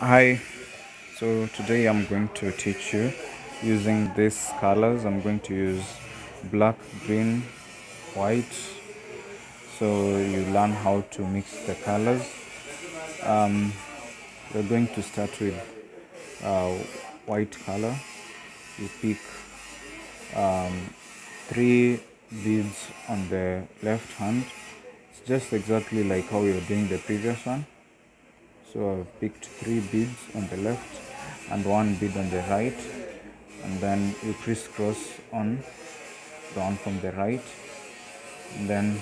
Hi, so today I'm going to teach you using these colors. I'm going to use black, green, white, so you learn how to mix the colors. We're going to start with uh, white color. You pick three beads on the left hand. It's just exactly like how we were doing the previous one. So I've picked three beads on the left and one bead on the right, and then you crisscross on the one from the right, and then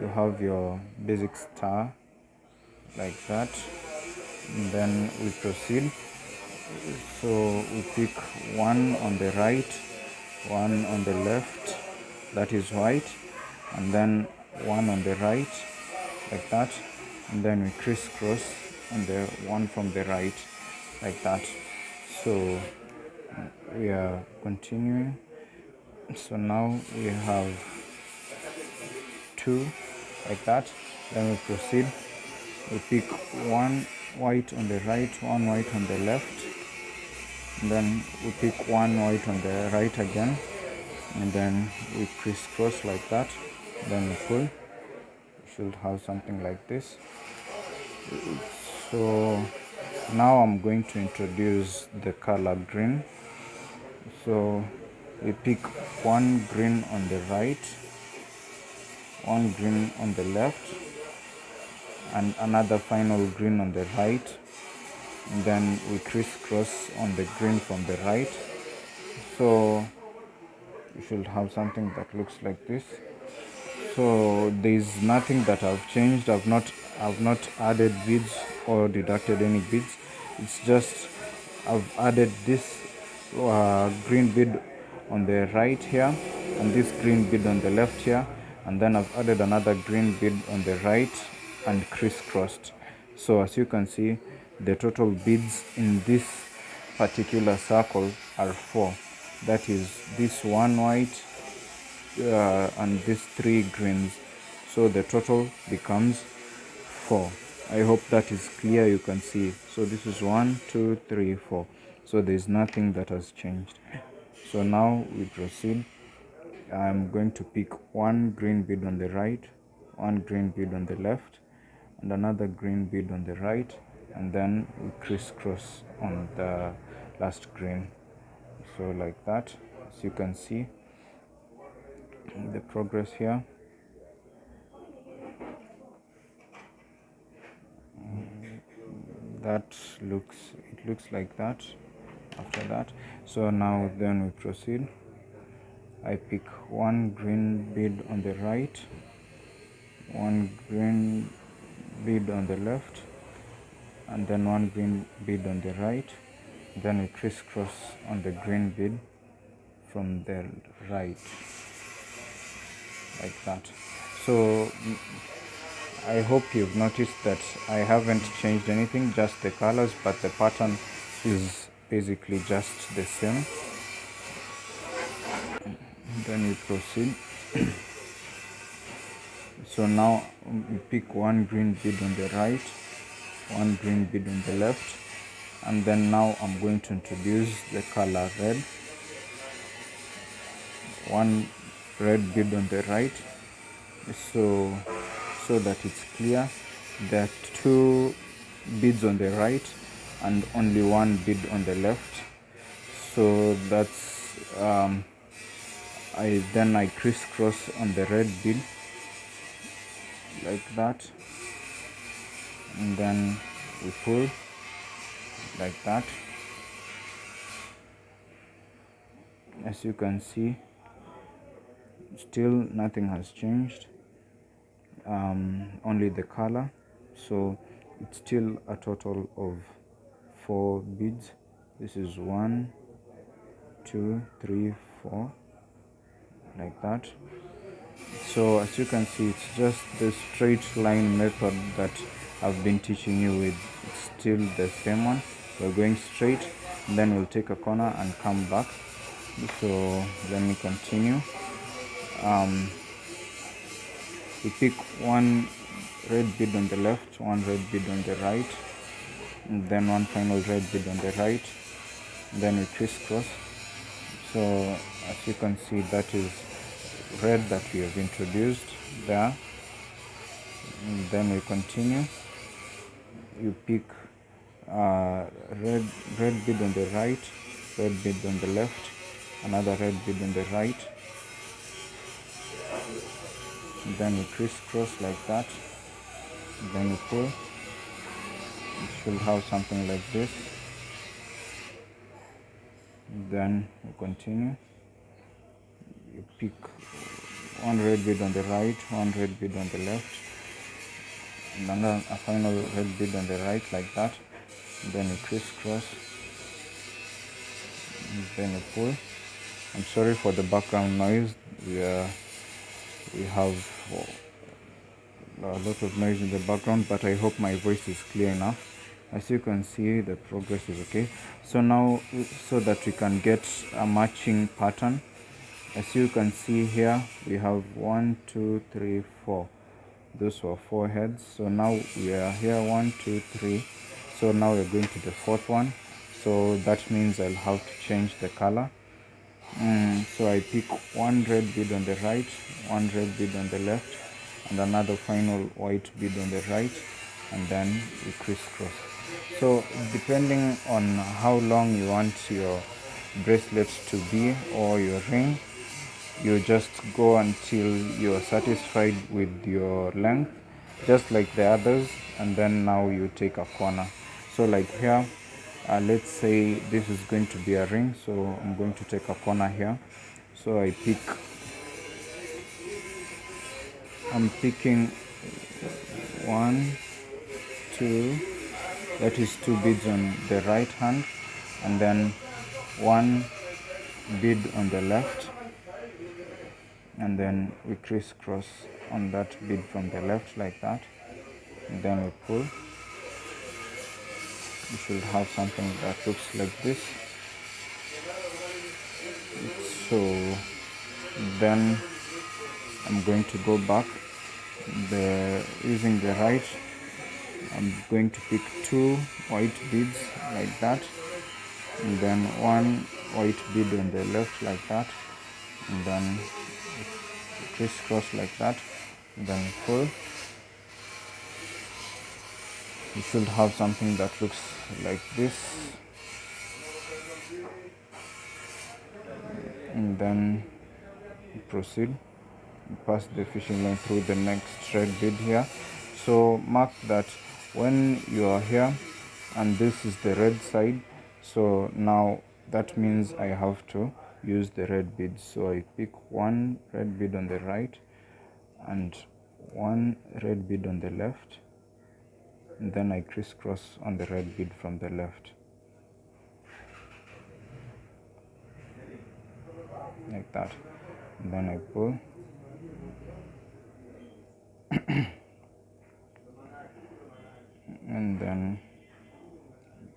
you have your basic star like that, and then we proceed. So we pick one on the right, one on the left, that is white, and then one on the right like that, and then we crisscross on the one from the right like that. So we are continuing. So now we have two like that. Then we proceed. We pick one white on the right, one white on the left, and then we pick one white on the right again, and then we crisscross like that. Then we pull. We should have something like this. So now I'm going to introduce the color green. So we pick one green on the right, one green on the left, and another final green on the right, and then we crisscross on the green from the right. So you should have something that looks like this. So there is nothing that I've changed. I've not added beads or deducted any beads. It's just I've added this green bead on the right here, and this green bead on the left here, and then I've added another green bead on the right and crisscrossed. So as you can see, the total beads in this particular circle are four. That is this one white, and these three greens, so the total becomes four. I hope that is clear. You can see, so this is 1 2 3 4, so there's nothing that has changed. So now we proceed. I'm going to pick one green bead on the right, one green bead on the left, and another green bead on the right, and then we crisscross on the last green, so like that. As you can see the progress here. That looks like that after that. So now then we proceed. I pick one green bead on the right, one green bead on the left, and then one green bead on the right. Then we crisscross on the green bead from the right like that. So I hope you've noticed that I haven't changed anything, just the colors, but the pattern is basically just the same. Then we proceed. So now we pick one green bead on the right, one green bead on the left, and then now I'm going to introduce the color red. One red bead on the right, so that it's clear. There are two beads on the right and only one bead on the left. So that's I crisscross on the red bead like that, and then we pull like that. As you can see, still nothing has changed, only the color. So it's still a total of four beads. This is 1 2 3 4 like that. So as you can see, it's just the straight line method that I've been teaching you with. It's still the same one. We're going straight, and then we'll take a corner and come back. So let me continue. We pick one red bead on the left, one red bead on the right, and then one final red bead on the right, then we crisscross. So as you can see, that is red that we have introduced there. And then we continue. You pick red bead on the right, red bead on the left, another red bead on the right, and then you crisscross like that, and then you pull. You should have something like this. Then you continue. You pick one red bead on the right, one red bead on the left, and then a final red bead on the right like that. And then you crisscross, and then you pull. I'm sorry for the background noise. We have a lot of noise in the background, but I hope my voice is clear enough. As you can see, the progress is okay. So now, so that we can get a matching pattern, as you can see here, we have 1 2 3 4. Those were 4 heads. So now we are here 1 2 3. So now we're going to the 4th one. So that means I'll have to change the color. So I pick one red bead on the right, one red bead on the left, and another final white bead on the right, and then we crisscross. So depending on how long you want your bracelet to be or your ring, you just go until you're satisfied with your length, just like the others, and then now you take a corner. So like here, let's say this is going to be a ring, so I'm going to take a corner here. So I'm picking 1 2, that is 2 beads on the right hand, and then 1 bead on the left, and then we crisscross on that bead from the left like that, and then we pull. You should have something that looks like this. So then I'm going to go back using the right. I'm going to pick 2 white beads like that, and then 1 white bead on the left like that, and then crisscross like that, and then pull. You should have something that looks like this, and then proceed, pass the fishing line through the next red bead here. So mark that when you are here and this is the red side, so now that means I have to use the red bead. So I pick 1 red bead on the right and 1 red bead on the left, and then I crisscross on the red bead from the left like that, and then I pull. And then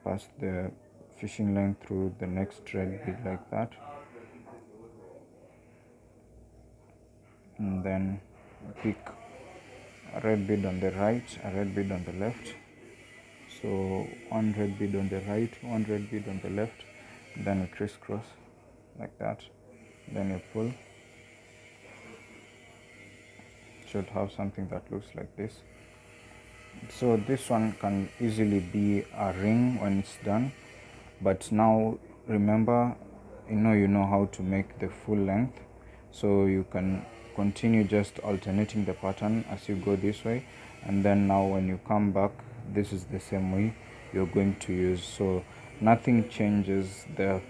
pass the fishing line through the next red bead like that, and then pick a red bead on the right, a red bead on the left. So 1 red bead on the right, 1 red bead on the left, then you crisscross like that, then you pull. Should have something that looks like this. So this one can easily be a ring when it's done, but now remember, you know how to make the full length, so you can continue just alternating the pattern as you go this way, and then now when you come back, this is the same way you're going to use. So nothing changes, the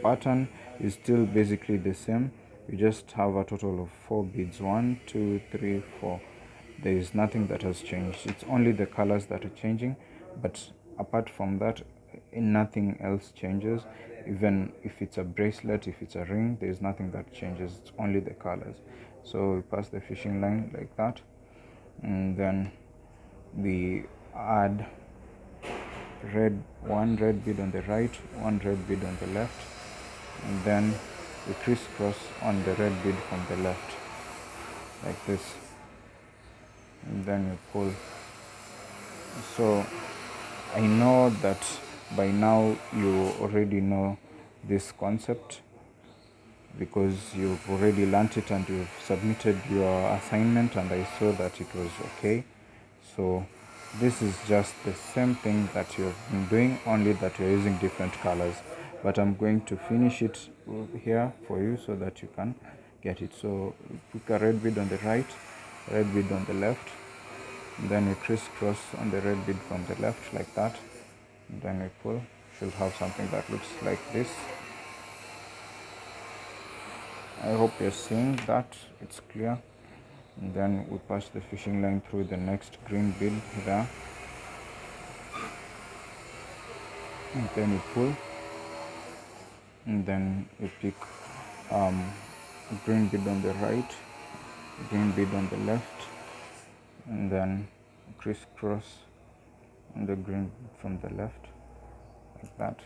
pattern is still basically the same. You just have a total of 4 beads, 1 2 3 4. There is nothing that has changed. It's only the colors that are changing, but apart from that, nothing else changes. Even if it's a bracelet, if it's a ring, there is nothing that changes. It's only the colors. So we pass the fishing line like that, and then we add one red bead on the right, one red bead on the left, and then we crisscross on the red bead from the left like this, and then you pull. So I know that by now you already know this concept because you've already learnt it and you've submitted your assignment, and I saw that it was okay. So this is just the same thing that you've been doing, only that you're using different colors. But I'm going to finish it here for you so that you can get it. So pick a red bead on the right, red bead on the left, then we crisscross on the red bead from the left like that, then we pull. Should have something that looks like this. I hope you're seeing that it's clear. And then we pass the fishing line through the next green bead there, and then we pull, and then we pick a green bead on the right, green bead on the left, and then crisscross on the green bead from the left like that.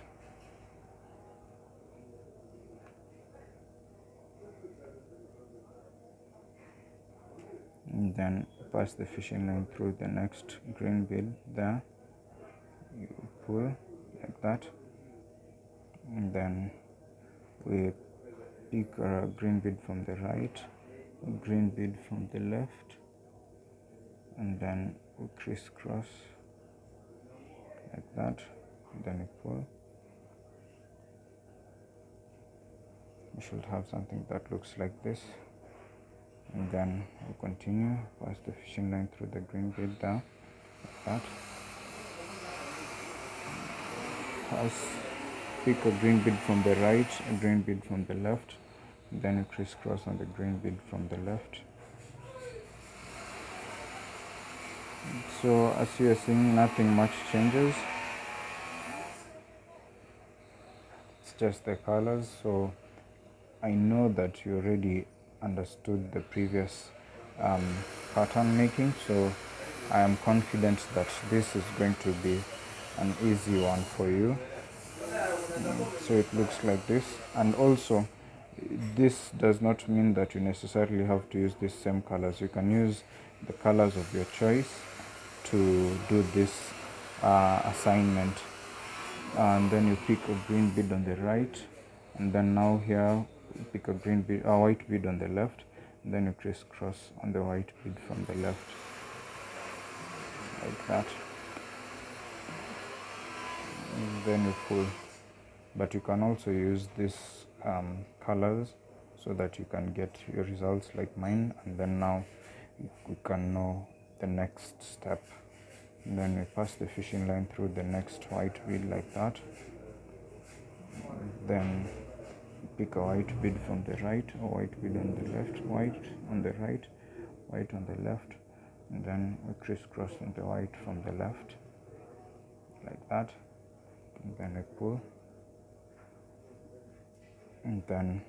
And then pass the fishing line through the next green bead there, you pull like that, and then we pick a green bead from the right, a green bead from the left, and then we crisscross like that, and then we pull. We should have something that looks like this, and then we continue, pass the fishing line through the green bead there like that, pick a green bead from the right, a green bead from the left, then you crisscross on the green bead from the left. So as you are seeing, nothing much changes, it's just the colors. So I know that you already understood the previous pattern making, so I am confident that this is going to be an easy one for you. So it looks like this, and also this does not mean that you necessarily have to use these same colors. You can use the colors of your choice to do this assignment. And then you pick a green bead on the right, and then now here you pick a white bead on the left, and then you crisscross on the white bead from the left like that, and then you pull. But you can also use these colors so that you can get your results like mine, and then now we can know the next step. And then we pass the fishing line through the next white bead like that, then pick a white bead from the right, a white bead on the left, white on the right, white on the left, and then we crisscross on the white from the left like that, and then we pull, and then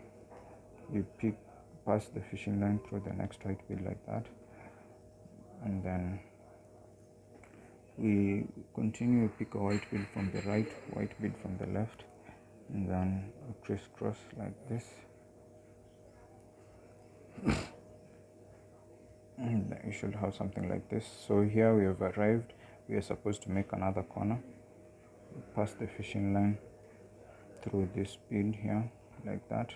you pass the fishing line through the next white bead like that, and then we continue, pick a white bead from the right, white bead from the left, and then we crisscross like this, and you should have something like this. So here we have arrived, we are supposed to make another corner, pass the fishing line through this bead here like that,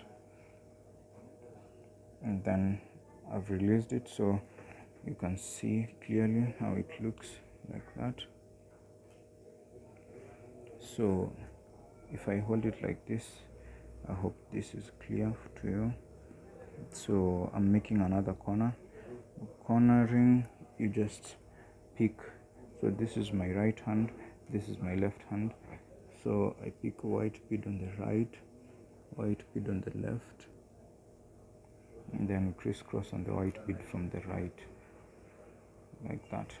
and then I've released it so you can see clearly how it looks like that. So if I hold it like this, I hope this is clear to you. So I'm making another cornering. You just pick, so this is my right hand, this is my left hand, so I pick a white bead on the right, white bead on the left, and then crisscross on the white bead from the right like that,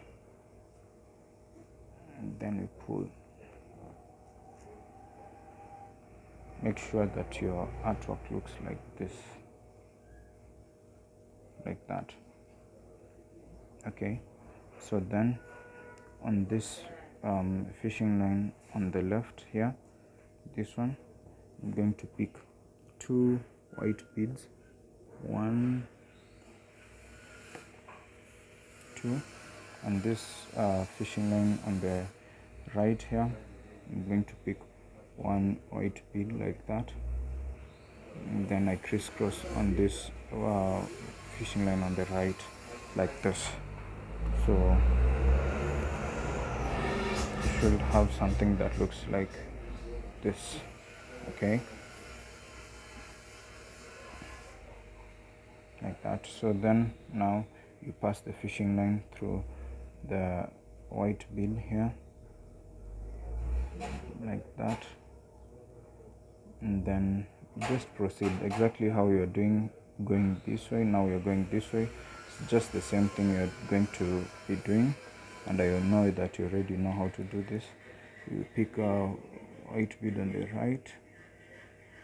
and then we pull. Make sure that your artwork looks like this, like that. Okay, so then on this fishing line on the left here, this one, I'm going to pick 2 white beads, 1, 2, and this fishing line on the right here, I'm going to pick one white bead like that, and then I crisscross on this fishing line on the right like this. So you should have something that looks like this. Okay, like that. So then now you pass the fishing line through the white bead here like that, and then just proceed exactly how you're doing, going this way. Now you're going this way, it's just the same thing you're going to be doing, and I know that you already know how to do this. You pick a white bead on the right,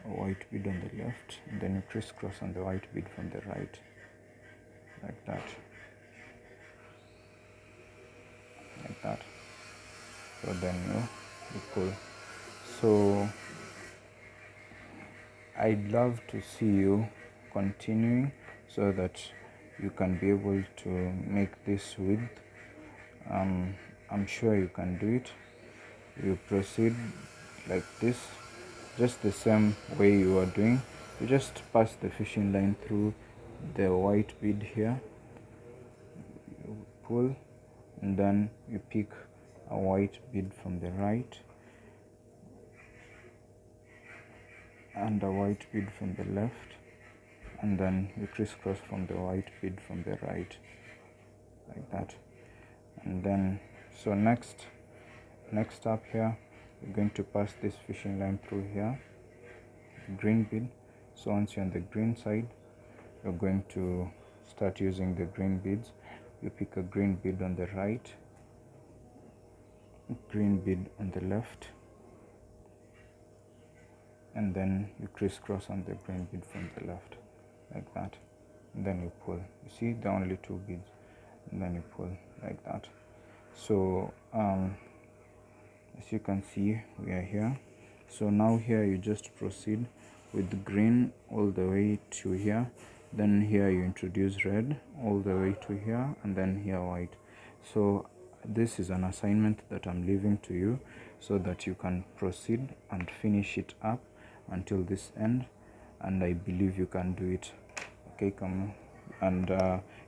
a white bead on the left, and then you crisscross on the white bead from the right like that, like that. So then you pull. So I'd love to see you continuing so that you can be able to make this width. I'm sure you can do it. You proceed like this, just the same way you are doing. You just pass the fishing line through the white bead here, you pull, and then you pick a white bead from the right and a white bead from the left, and then you crisscross from the white bead from the right like that. And then so next up here, you're going to pass this fishing line through here, green bead. So once you're on the green side, you're going to start using the green beads. You pick a green bead on the right, green bead on the left, and then you crisscross on the green bead from the left like that, and then you pull. You see, there are only two beads, and then you pull like that. So as you can see, we are here. So now here you just proceed with the green all the way to here, then here you introduce red all the way to here, and then here white. So this is an assignment that I'm leaving to you so that you can proceed and finish it up until this end, and I believe you can do it. Okay, come. And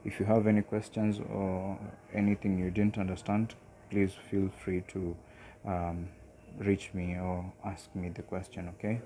if you have any questions or anything you didn't understand, please feel free to reach me or ask me the question. Okay.